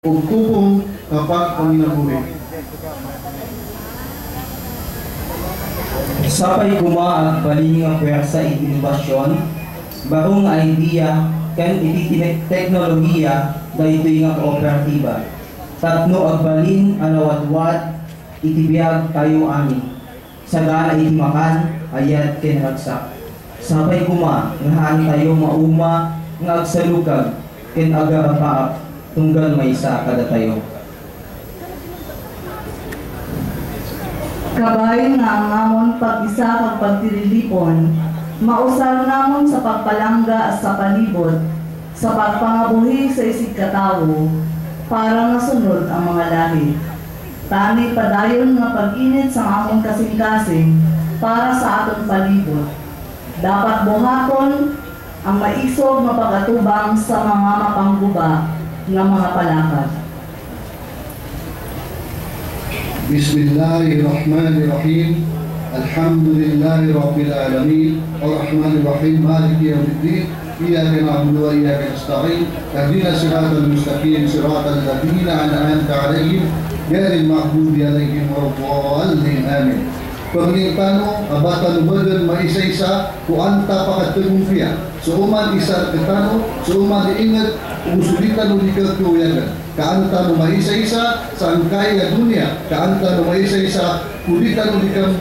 ug tubong kapag panginabuhi. Sapay gumaag baling nga pwersa iti inobasyon, barong nga idea ken iti teknolohiya daytoy nga kooperatiba. Tatno agbalin alawat-wat iti biag tayo amin. Sagana iti makan ayat ken ragsak. Sapay guma nga haan tayo mauma nga agsalukag ken agarapaak tunggal maysa kada tayo. Kabay nga ang amon pag-isa kag pagtirilipon, mausar namon sa pagpalangga sa palibot, sa pagpangabuhi sa isig katawo, para masunod ang mga lahi. Tani padayon nga pag-init sa amon kasing-kasing para sa aton palibot. Dapat buhaton ang maisog nga pagatubang sa mga mapangguba nga mga palakad. Bismillahirrahmanirrahim. Alhamdulillahi rabbil alamin. Arrahmanir rahim. Maliki yaumiddin. Iyyaka na'budu wa iyyaka nasta'in. Ihdinas siratal mustaqim, siratal ladzina an'amta 'alaihim ghairil maghdubi 'alaihim waladdallin. Amin. Pangintano abatan badan maisa-isa kuanta pakatungpiya. Suman isa ketano, suman diingat umusulitan uli kekuyagan. Kaanta no maisa-isa sa angkaya dunia, kaanta no maisa-isa kulitan uli kang